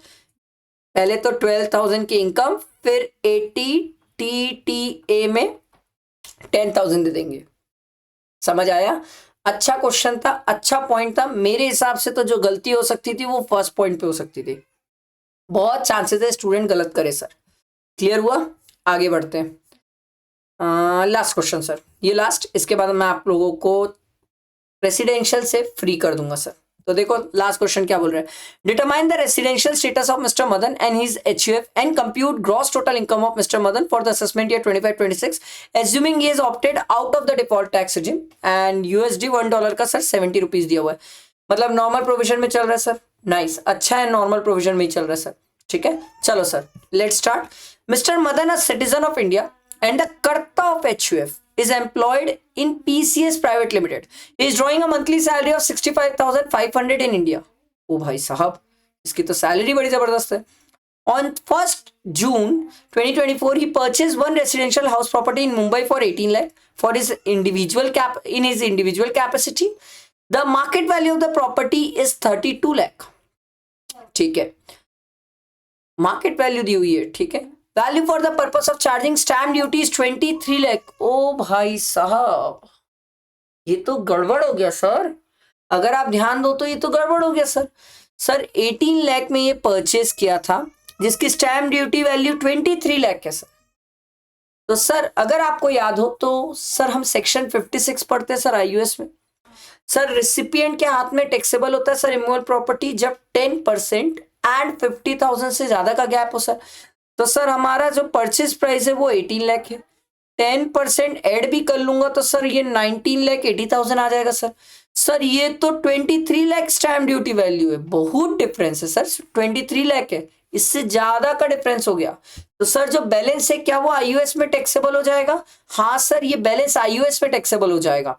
पहले तो 12,000 की इनकम, फिर 80TTA में 10,000 दे देंगे। समझ आया? अच्छा क्वेश्चन था, अच्छा पॉइंट था। मेरे हिसाब से तो जो गलती हो सकती थी वो फर्स्ट पॉइंट पे हो सकती थी, बहुत चांसेस है स्टूडेंट गलत करे सर। क्लियर हुआ? आगे बढ़ते हैं। लास्ट क्वेश्चन सर, ये लास्ट, इसके बाद मैं आप लोगों को रेसिडेंशियल से फ्री कर दूंगा सर। तो देखो लास्ट क्वेश्चन क्या बोल रहे हैं, determine the residential status of mister Madan and his HUF and compute gross total income of mister Madan for the assessment year 25-26 assuming he is opted out of the default tax regime and USD $1 का sir 70 rupees दिया हुआ है, मतलब normal provision में चल रहा है sir. Nice, अच्छा है, नॉर्मल प्रोविजन में ही चल रहा है सर, ठीक है। चलो sir let's start. Mister Madan a citizen of India and the Karta of HUF is employed in PCS Private Limited. He is drawing a monthly salary of 65,500 in India. ओ भाई साहब इसकी तो सैलरी बड़ी जबरदस्त है। On 1st June 2024, he purchased one residential house property in Mumbai for 18 lakh for his individual capacity. The market value of the property is 32 lakh. ठीक है, market value दी हुई है, ठीक है। Value for the purpose of charging stamp duty is 23 lakh. ओ भाई साहब ये तो गड़बड़ हो गया सर, अगर आप ध्यान दो तो ये तो गड़बड़ हो गया सर। सर 18 लाख में ये परचेस किया था जिसकी स्टैम्प ड्यूटी वैल्यू 23 लाख है सर। तो सर अगर आपको याद हो तो सर हम सेक्शन 56 पढ़ते हैं सर IUS में। सर रिसिपिएंट के हाथ में टैक्सेबल होता है सर इमूवेबल प्रॉपर्टी जब 10% एंड 50,000 से ज्यादा का गैप हो सर। तो सर हमारा जो परचेज प्राइस है वो 18 लाख है, 10% ऐड भी कर लूंगा तो सर ये 19,80,000 आ जाएगा सर। सर ये तो 23 लाख स्टैम्प ड्यूटी वैल्यू है, बहुत डिफरेंस है सर, 23 लाख है, इससे ज्यादा का डिफरेंस हो गया। तो सर जो बैलेंस है क्या वो IUS में टैक्सेबल हो जाएगा? हाँ सर ये बैलेंस IUS में टैक्सेबल हो जाएगा।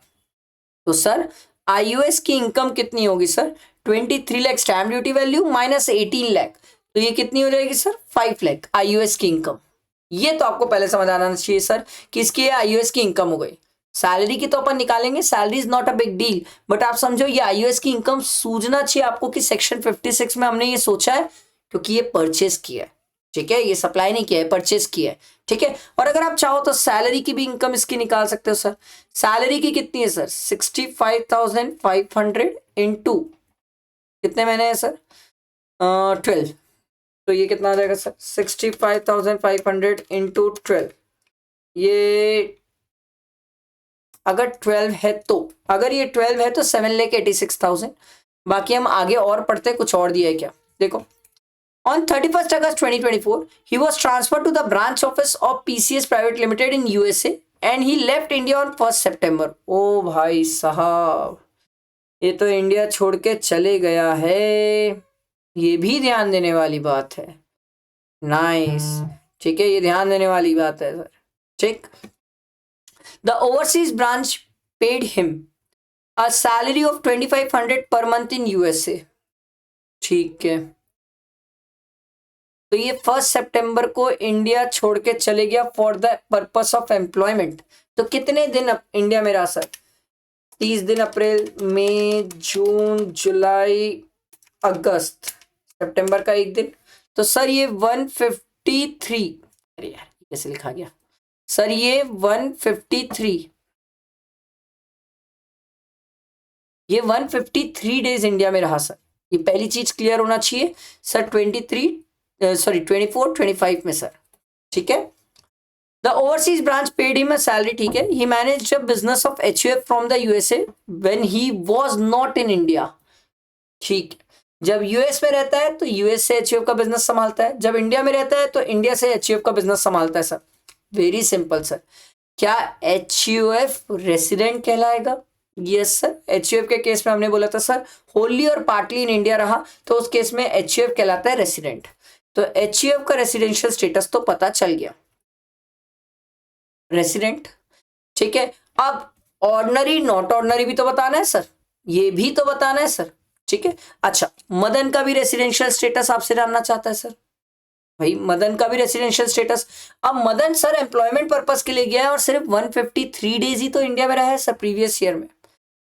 तो सर IUS की इनकम कितनी होगी sir? 23 lakh stamp duty value minus 18 lakh, तो ये कितनी हो जाएगी सर? 5 लाख IUS की इनकम। ये तो आपको पहले समझ आना चाहिए सर कि इसकी IUS की इनकम हो गई। सैलरी की तो अपन निकालेंगे, salary is not a big deal, but आप समझो ये IUS की इनकम सूझना चाहिए आपको कि सेक्शन 56 में हमने ये सोचा है क्योंकि ये परचेस किया है, ठीक है, ये सप्लाई नहीं किया है, परचेस किया है, ठीक है। और अगर आप चाहो तो सैलरी की भी इनकम इसकी निकाल सकते हो सर। सैलरी की कितनी है सर? 65,500 इंटू कितने महीने हैं सर? 12, तो ये कितना आ जाएगा सर? 65,500 इंटू 12, ये अगर 12 है तो, अगर ये 12 है तो 7,86,000। बाकी हम आगे और पढ़ते, कुछ और दिया है क्या देखो। On 31st August 2024, he was transferred to the branch office of PCS Private Limited in USA and he left India on 1st September. ओ भाई साहब ये तो इंडिया छोड़ के चले गया है, ये भी ध्यान देने वाली बात है। नाइस, ठीक है, ये ध्यान देने वाली बात है सर, ठीक। The overseas branch paid him a salary of 2500 per month in USA. ठीक है, तो ये 1 सितंबर को इंडिया छोड़ के चले गया for the purpose of employment. तो कितने दिन अब इंडिया में रहा सर? 30 दिन, अप्रैल, मई, जून, जुलाई, अगस्त, सितंबर का 1 दिन। तो सर ये 153, अरे यार कैसे लिखा गया सर, ये 153 डेज इंडिया में रहा सर। ये पहली चीज क्लियर होना चाहिए सर। 24-25 में सर। ठीक है, the overseas branch paid him a salary. ठीक है, he manage business of HUF from the USA when he was not in India. ठीक है, जब यूएस में रहता है तो यूएस से एचयूएफ का बिजनेस संभालता है, जब इंडिया में रहता है तो इंडिया से एचयूएफ का बिजनेस संभालता है सर। Very simple sir. क्या एचयूएफ रेसिडेंट कहलाएगा? Yes sir. एचयूएफ के केस में हमने बोला था सर होली और पार्टली इन इंडिया रहा तो उस केस में एचयूएफ कहलाता है रेसिडेंट। तो एचयूएफ का रेसिडेंशियल स्टेटस तो पता चल गया, रेसिडेंट। ठीक है, अब ऑर्डिनरी नॉट ऑर्डिनरी भी तो बताना है सर, ये भी तो बताना है सर। ठीक है, अच्छा मदन का भी रेसिडेंशियल स्टेटस आपसे जानना चाहता है सर। भाई मदन का भी रेसिडेंशियल स्टेटस। अब मदन सर एम्प्लॉयमेंट पर्पस के लिए गया है और सिर्फ 153 डेज ही तो इंडिया में रहा है सर प्रीवियस ईयर में,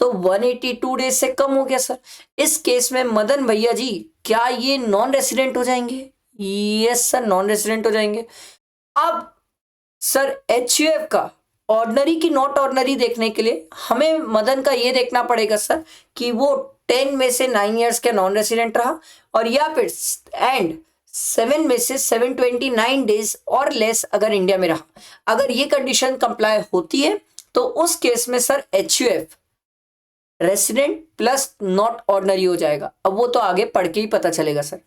तो 182 डेज से कम हो गया सर। इस केस में मदन भैया जी क्या ये नॉन रेसिडेंट हो जाएंगे? यस सर, नॉन रेसिडेंट हो जाएंगे। अब सर एचयूएफ का ऑर्डिनरी की नॉट ऑर्डिनरी देखने के लिए हमें मदन का ये देखना पड़ेगा सर कि वो 10 में से 9 इयर्स का नॉन रेसिडेंट रहा और या फिर एंड 7 में से 729 डेज और लेस अगर इंडिया में रहा। अगर ये कंडीशन कंप्लाई होती है तो उस केस में sir HUF resident plus not ordinary हो जाएगा। अब वो तो आगे पढ़ के ही पता चलेगा sir.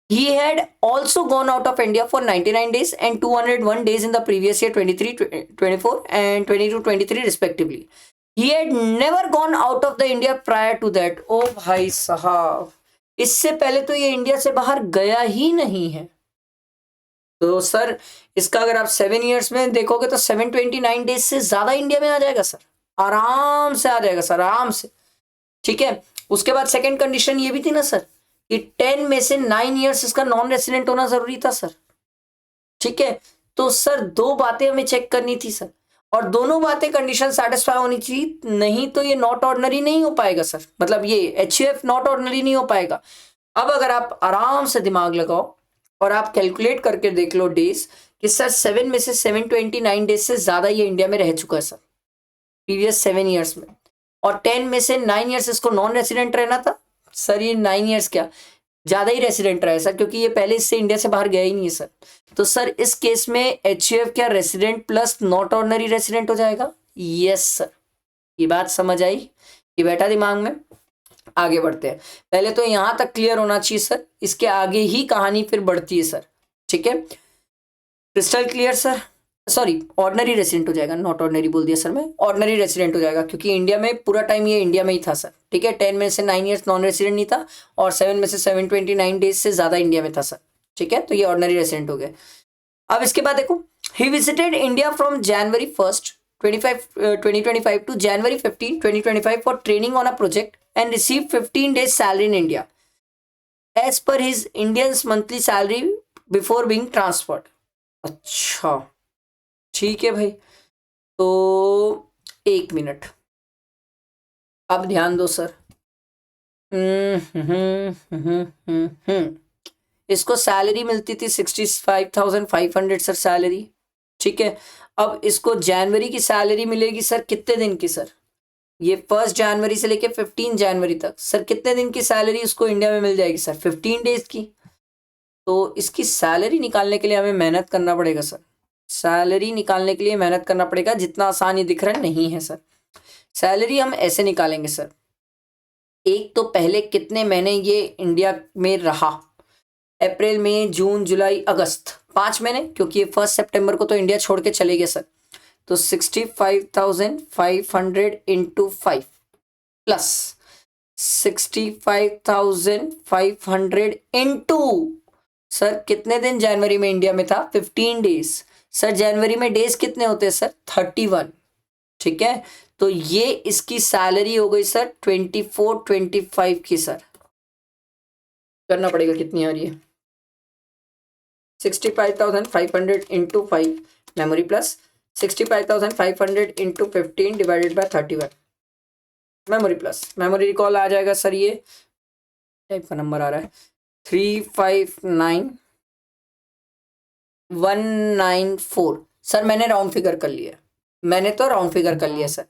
He had also gone out of India for 99 days and 201 days in the previous year 23-24 and 22-23 respectively. He had never gone out of the India prior to that. ओ भाई साहब, इससे पहले तो ये इंडिया से बाहर गया ही नहीं है। तो सर इसका अगर आप 7 इयर्स में देखोगे तो 729 डेज से ज्यादा इंडिया में आ जाएगा सर, आराम से आ जाएगा सर, आराम से। ठीक है, उसके बाद सेकंड कंडीशन ये भी थी ना सर कि 10 में से 9 इयर्स इसका नॉन रेसिडेंट होना जरूरी था सर। ठीक है, तो सर 2 बातें हमें चेक करनी थी सर और दोनों बातें कंडीशन सेटिस्फाई होनी चाहिए, नहीं तो ये नॉट ऑर्डिनरी नहीं हो पाएगा सर, मतलब ये एचयूएफ नॉट ऑर्डिनरी नहीं हो पाएगा। अब अगर आप आराम से दिमाग लगाओ और आप कैलकुलेट करके देख लो डेज कि सर 7 में से 729 डेज से ज्यादा ये इंडिया में रह चुका है सर प्रीवियस 7 इयर्स में, और 10 में से 9 इयर्स इसको नॉन रेसिडेंट रहना था सर। ये 9 इयर्स क्या ज्यादा ही रेसिडेंट रहा है सर, क्योंकि ये पहले इससे इंडिया से बाहर गया ही नहीं है सर। तो सर इस केस में एचयूएफ क्या resident plus not ordinary resident हो जाएगा? Yes sir. ये बात समझ आई, ये बैठा दिमाग में? आगे बढ़ते हैं। पहले तो यहां तक क्लियर होना चाहिए सर, इसके आगे ही कहानी फिर बढ़ती है सर। ठीक है, crystal clear sir? Sorry, ordinary resident हो जाएगा, नॉट ऑर्डिनरी बोल दिया सर मैं, ऑर्डिनरी रेसिडेंट हो जाएगा क्योंकि इंडिया में पूरा टाइम ये इंडिया में ही था सर। ठीक है, 10 में से 9 इयर्स नॉन रेसिडेंट नहीं था और 7 में से 729 डेज से ज्यादा इंडिया में था सर। ठीक है, तो ये ऑर्डिनरी रेसिडेंट हो गए। अब इसके बाद देखो, he visited India from January 1 2025 to January 15 2025 for training on a project and receive 15 days salary in India as per his Indian monthly salary before being transferred. अच्छा ठीक है भाई, तो 1 मिनट, अब ध्यान दो सर। इसको सैलरी मिलती थी 65,500 सर सैलरी। ठीक है, अब इसको जनवरी की सैलरी मिलेगी सर कितने दिन की सर? ये 1 जनवरी से लेके 15 जनवरी तक सर कितने दिन की सैलरी इसको इंडिया में मिल जाएगी सर? 15 डेज की। तो इसकी सैलरी निकालने के लिए हमें मेहनत करना पड़ेगा सर, सैलरी निकालने के लिए मेहनत करना पड़ेगा। जितना आसान ये दिख रहा है नहीं है सर। सैलरी हम ऐसे निकालेंगे सर, एक तो पहले कितने महीने ये इंडिया में रहा, अप्रैल मई जून जुलाई अगस्त, 5 महीने, क्योंकि ये 1 सितंबर को तो इंडिया छोड़ के चले गए सर। तो 65,500 इंटू 5 प्लस 65,500 इंटू सर कितने दिन जनवरी में इंडिया में था? 15 डेज। सर जनवरी में डेज कितने होते हैं सर? 31। ठीक है, तो ये इसकी सैलरी हो गई सर 24-25 की सर। करना पड़ेगा, कितनी आ रही है 65,500 into 5 memory plus 65,500 into 15 divided by 31 memory plus memory recall आ जाएगा सर। ये टाइप का नंबर आ रहा है 359,194 सर। मैंने राउंड फिगर कर लिया, मैंने तो राउंड फिगर कर लिया सर।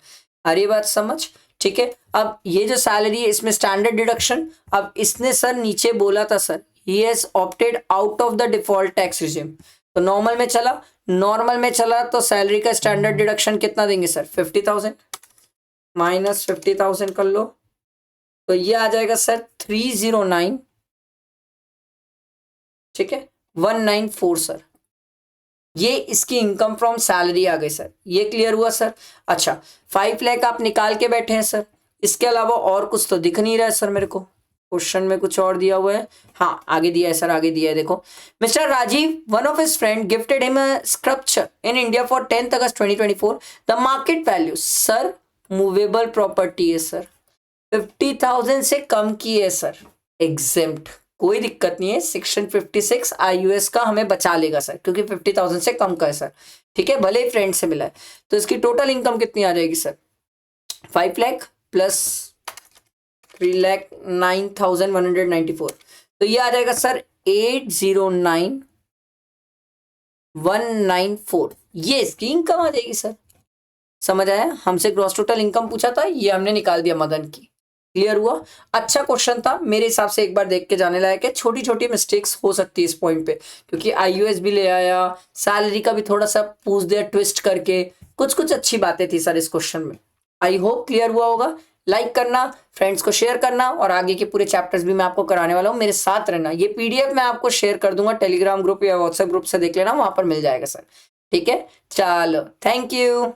आ रही बात समझ? ठीक है। अब ये जो सैलरी है इसमें स्टैंडर्ड डिडक्शन, अब इसने सर नीचे बोला था sir he has opted out of the default tax regime, तो नॉर्मल में चला, नॉर्मल में चला तो सैलरी का स्टैंडर्ड डिडक्शन कितना देंगे सर 50,000 माइनस 50,000 कर लो, तो ये आ जाएगा सर 309, ठीक है 194 सर। ये इसकी इनकम फ्रॉम सैलरी आ गई सर। ये क्लियर हुआ सर? अच्छा 5 लाख आप निकाल के बैठे हैं सर, इसके अलावा और कुछ तो दिख नहीं रहा है सर मेरे को। क्वेश्चन में कुछ और दिया हुआ है, हाँ आगे दिया है सर, आगे दिया है देखो। Mister Rajiv one of his friend gifted him a sculpture in India for 10th August 2024। The market value sir movable property है सर, 50,000 से कम की है सर, एग्जेम्प्ट, कोई दिक्कत नहीं है। सेक्शन 56 IUS का हमें बचा लेगा सर, क्योंकि 50,000 से कम का है सर, ठीक है, भले ही फ्रेंड से मिला है। तो इसकी टोटल इनकम कितनी आ जाएगी सर 5 लाख प्लस 3,09,194, तो ये आ जाएगा सर 809,194, ये इसकी इनकम आ जाएगी सर। समझ आया? हमसे ग्रॉस टोटल इनकम पूछा था, ये हमने निकाल दिया मदन की। क्लियर हुआ? अच्छा क्वेश्चन था मेरे हिसाब से, एक बार देख के जाने लायक है। छोटी छोटी मिस्टेक्स हो सकती है इस पॉइंट पे, क्योंकि IUS भी ले आया, सैलरी का भी थोड़ा सा पूछ दिया ट्विस्ट करके, कुछ कुछ अच्छी बातें थी सर इस क्वेश्चन में। आई होप क्लियर हुआ होगा। लाइक करना, फ्रेंड्स को शेयर करना, और आगे के पूरे चैप्टर्स भी मैं आपको कराने वाला हूँ, मेरे साथ रहना। ये PDF मैं आपको शेयर कर दूंगा, टेलीग्राम ग्रुप या व्हाट्सएप ग्रुप से देख लेना, वहां पर मिल जाएगा सर। ठीक है, चलो थैंक यू।